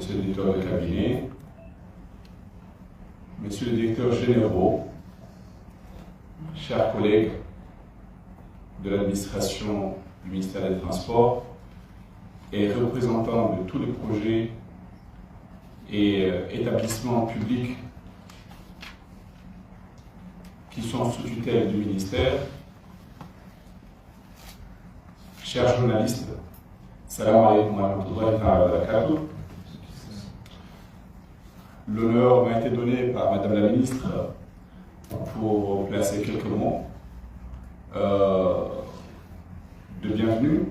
monsieur le directeur de cabinet, messieurs les directeurs généraux, chers collègues de l'administration du ministère des Transports et représentants de tous les projets et établissements publics qui sont sous tutelle du ministère, chers journalistes, salam alaikum wa rahmatullahi wa barakatuh. L'honneur m'a été donné par Madame la Ministre pour placer quelques mots de bienvenue.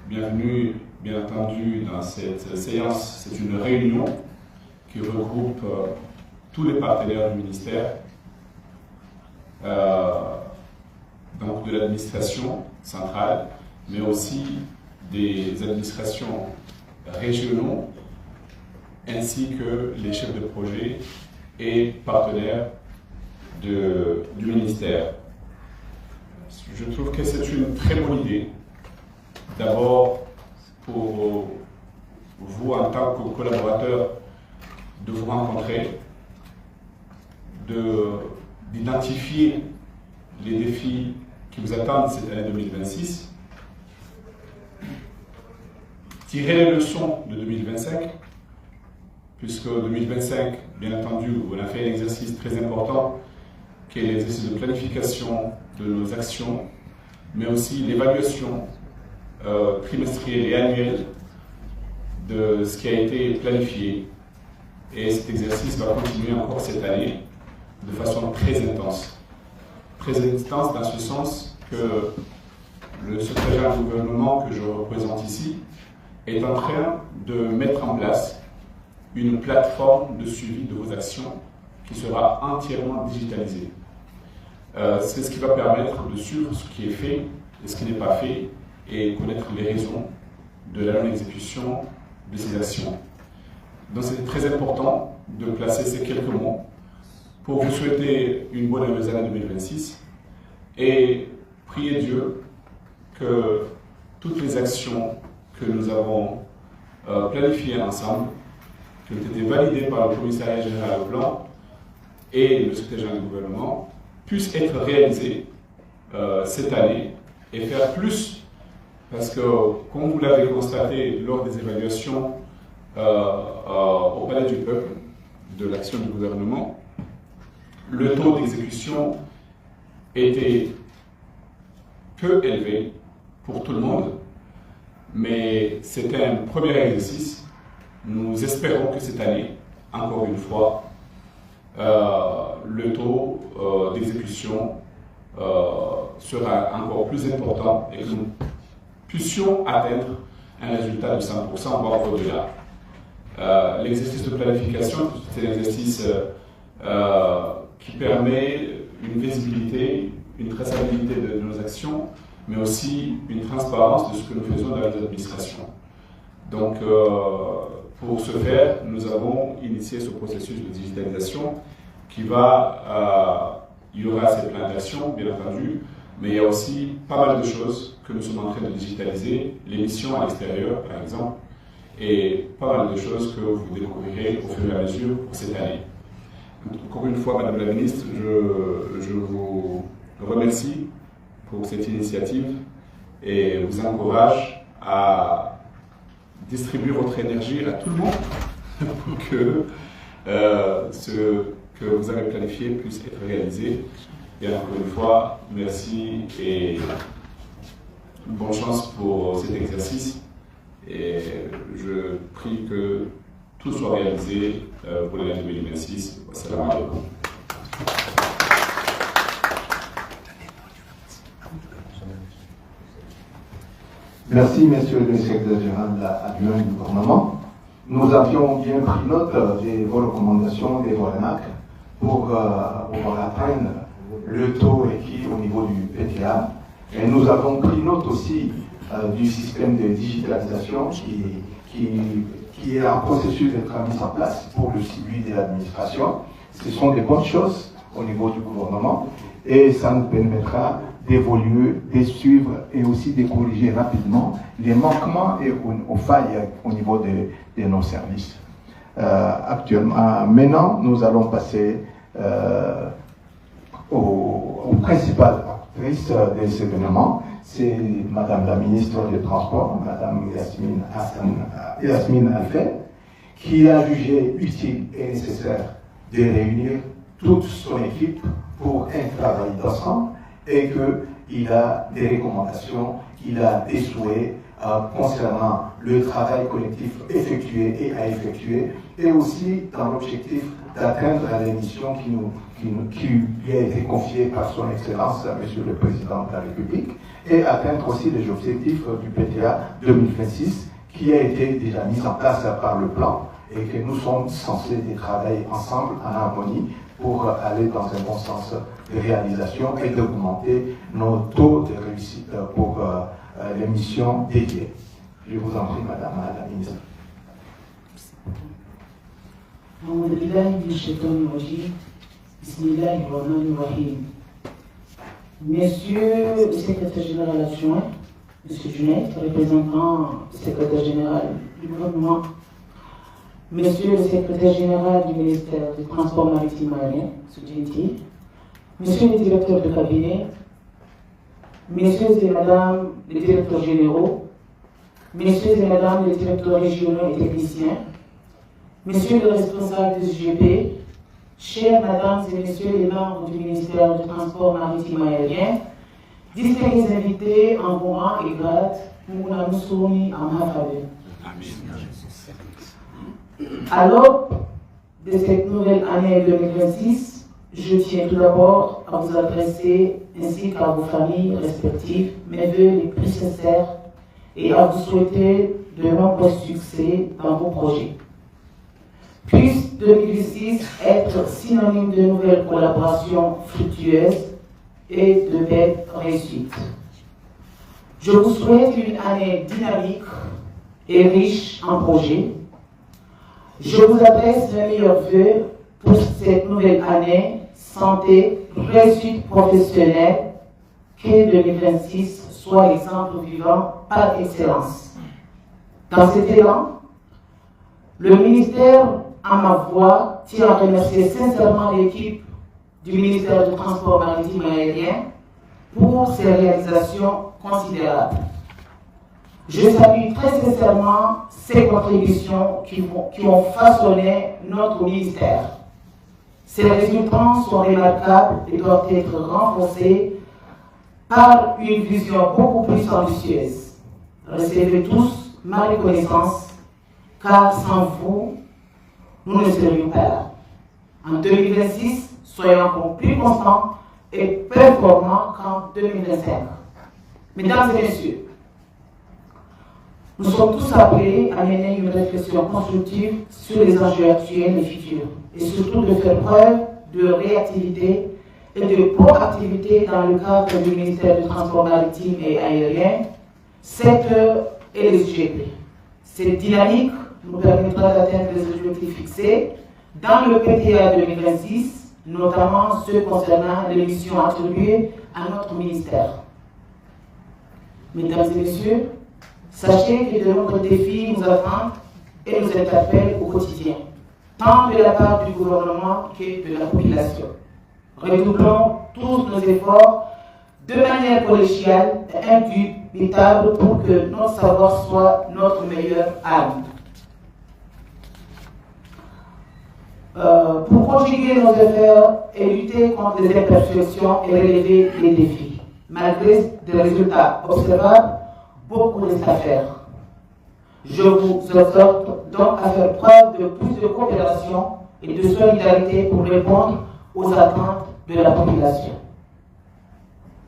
Bienvenue, bien entendu, dans cette séance. C'est une réunion qui regroupe tous les partenaires du ministère, donc de l'administration centrale, mais aussi des administrations régionaux, ainsi que les chefs de projet et partenaires du ministère. Je trouve que c'est une très bonne idée, d'abord pour vous en tant que collaborateurs, de vous rencontrer, d'identifier les défis qui vous attendent cette année 2026, tirer les leçons de 2025, puisque 2025, bien entendu, on a fait un exercice très important, qui est l'exercice de planification de nos actions, mais aussi l'évaluation trimestrielle et annuelle de ce qui a été planifié. Et cet exercice va continuer encore cette année de façon très intense. Très intense dans ce sens que le secrétaire du gouvernement que je représente ici est en train de mettre en place une plateforme de suivi de vos actions qui sera entièrement digitalisée. C'est ce qui va permettre de suivre ce qui est fait et ce qui n'est pas fait et connaître les raisons de la non-exécution de ces actions. Donc c'est très important de placer ces quelques mots pour vous souhaiter une bonne et heureuse année 2026 et prier Dieu que toutes les actions que nous avons planifiées ensemble, qui ont été validées par le commissariat général au plan et le secrétaire général du gouvernement, puissent être réalisées cette année et faire plus, parce que, comme vous l'avez constaté lors des évaluations au Palais du Peuple de l'action du gouvernement, le taux d'exécution était peu élevé pour tout le monde, mais c'était un premier exercice. Nous espérons que cette année, encore une fois, le taux d'exécution sera encore plus important et que nous puissions atteindre un résultat de 100%, voire au-delà. L'exercice de planification, c'est un exercice qui permet une visibilité, une traçabilité de nos actions, mais aussi une transparence de ce que nous faisons dans les administrations. Donc, pour ce faire, nous avons initié ce processus de digitalisation qui va, il y aura ces plans d'action, bien entendu, mais il y a aussi pas mal de choses que nous sommes en train de digitaliser, les missions à l'extérieur, par exemple, et pas mal de choses que vous découvrirez au fur et à mesure pour cette année. Encore une fois, Madame la Ministre, je vous remercie pour cette initiative et vous encourage à distribuer votre énergie à tout le monde pour que ce que vous avez planifié puisse être réalisé. Et encore une fois, merci et bonne chance pour cet exercice. Et je prie que tout soit réalisé pour l'année 2026. Assalamu alaikum. Merci, Monsieur le secrétaire général adjoint du gouvernement. Nous avions bien pris note de vos recommandations, de vos remarques pour atteindre le taux requis au niveau du PTA. Et nous avons pris note aussi du système de digitalisation qui est en processus d'être mis en place pour le suivi de l'administration. Ce sont des bonnes choses au niveau du gouvernement et ça nous permettra d'évoluer, de suivre et aussi de corriger rapidement les manquements et aux failles au niveau de nos services. Actuellement, maintenant, nous allons passer aux principales actrices des événements. C'est Madame la ministre des Transports, Madame Yasmine Alfet, qui a jugé utile et nécessaire de réunir toute son équipe pour un travail d'ensemble et qu'il a des recommandations, il a des souhaits concernant le travail collectif effectué et à effectuer, et aussi dans l'objectif d'atteindre les missions qui lui a été confiée par son Excellence, Monsieur le Président de la République, et atteindre aussi les objectifs du PTA 2026, qui a été déjà mis en place par le plan, et que nous sommes censés travailler ensemble en harmonie pour aller dans un bon sens de réalisation et d'augmenter nos taux de réussite pour les missions dédiées. Je vous en prie, Madame la Ministre. Messieurs le secrétaire général adjoint, M. Junet, représentant le secrétaire général du gouvernement, Monsieur le secrétaire général du ministère du Transport maritime aérien, Soudjinti, Monsieur le directeur de cabinet, Messieurs et Madame les directeurs généraux, Messieurs et Madame les directeurs régionaux et techniciens, Messieurs les responsables du SGP, chers Mesdames et Messieurs les membres du ministère du Transport maritime aérien, distingués invités en bon rang et grade, nous nous soumis à ma faveur. À l'aube de cette nouvelle année 2026, je tiens tout d'abord à vous adresser, ainsi qu'à vos familles respectives, mes vœux les plus sincères et à vous souhaiter de nombreux succès dans vos projets. Puisse 2026 être synonyme de nouvelles collaborations fructueuses et de belles réussites. Je vous souhaite une année dynamique et riche en projets. Je vous adresse mes meilleurs vœux pour cette nouvelle année, santé, réussite professionnelle, que 2026 soit l'exemple vivant par excellence. Dans cet élan, le ministère, à ma voix, tient à remercier sincèrement l'équipe du ministère du Transport maritime aérien pour ses réalisations considérables. Je salue très sincèrement ces contributions qui ont façonné notre ministère. Ces résultats sont remarquables et doivent être renforcés par une vision beaucoup plus ambitieuse. Recevez tous ma reconnaissance, car sans vous, nous ne serions pas là. En 2026, soyons encore plus constants et performants qu'en 2025. Mesdames et messieurs, nous sommes tous appelés à mener une réflexion constructive sur les enjeux actuels et futurs, et surtout de faire preuve de réactivité et de proactivité dans le cadre du ministère du Transport maritime et aérien, secteur et les UGP. Cette dynamique nous permettra d'atteindre les objectifs fixés dans le PTA 2026, notamment ceux concernant les missions attribuées à notre ministère. Mesdames et messieurs, sachez que de nombreux défis nous attendent et nous interpellent au quotidien, tant de la part du gouvernement que de la population. Redoublons tous nos efforts de manière collégiale et indubitable pour que notre savoir soit notre meilleure arme. Pour conjuguer nos efforts et lutter contre les imperfections et relever les défis. Malgré des résultats observables, beaucoup reste à faire. Je vous exhorte donc à faire preuve de plus de coopération et de solidarité pour répondre aux attentes de la population.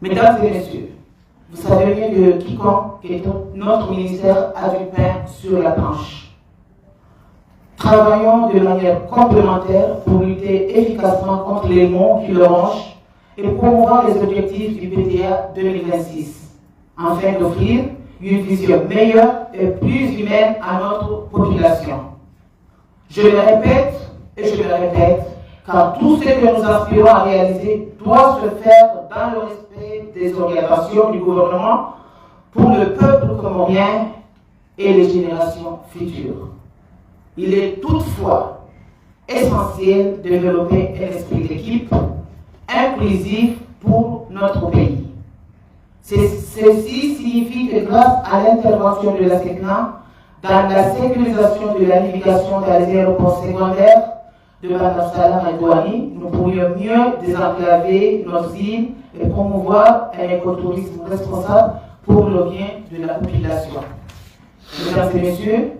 Mesdames et messieurs, vous savez mieux que quiconque que notre ministère a du pain sur la planche. Travaillons de manière complémentaire pour lutter efficacement contre les maux qui le rongent et promouvoir les objectifs du PTA 2026, afin d'offrir une vision meilleure et plus humaine à notre population. Je le répète et je le répète, car tout ce que nous aspirons à réaliser doit se faire dans le respect des orientations du gouvernement pour le peuple comorien et les générations futures. Il est toutefois essentiel de développer un esprit d'équipe inclusif pour notre pays. Ceci signifie que grâce à l'intervention de la SECNA dans la sécurisation de la navigation dans les aéroports secondaires de Bandar Salam et Douani, nous pourrions mieux désenclaver nos îles et promouvoir un écotourisme responsable pour le bien de la population. Mesdames et messieurs,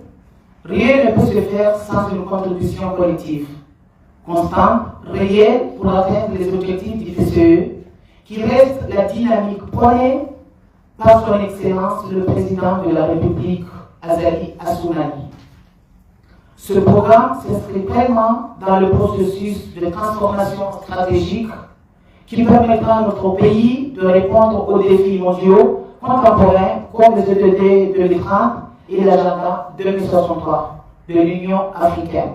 rien ne peut se faire sans une contribution collective, constante, réelle pour atteindre les objectifs du PCE, qui reste la dynamique prônée par son Excellence le Président de la République, Azali Assoumani. Ce programme s'inscrit pleinement dans le processus de transformation stratégique qui permettra à notre pays de répondre aux défis mondiaux contemporains comme les ETD 2030 et l'agenda 2063 de l'Union africaine.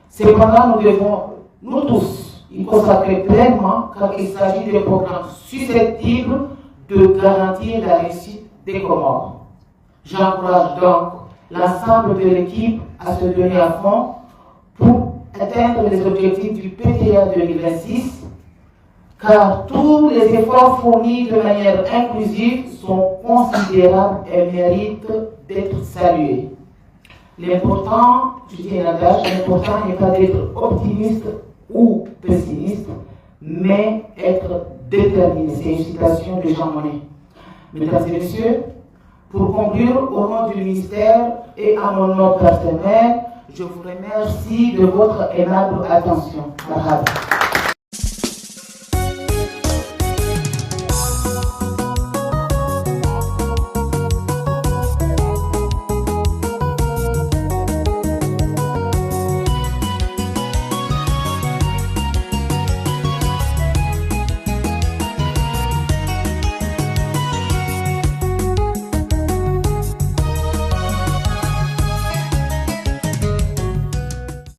Cependant, nous devons, nous tous, y consacrer pleinement car il s'agit d'un programme susceptible de garantir la réussite des Comores. J'encourage donc l'ensemble de l'équipe à se donner à fond pour atteindre les objectifs du PTA 2026, car tous les efforts fournis de manière inclusive sont considérables et méritent d'être salués. L'important, je dis un adage, l'important n'est pas d'être optimiste ou pessimiste, mais être déterminé. C'est une citation de Jean Monnet. Mesdames et messieurs, pour conclure, au nom du ministère et à mon nom personnel, je vous remercie de votre aimable attention. Bravo.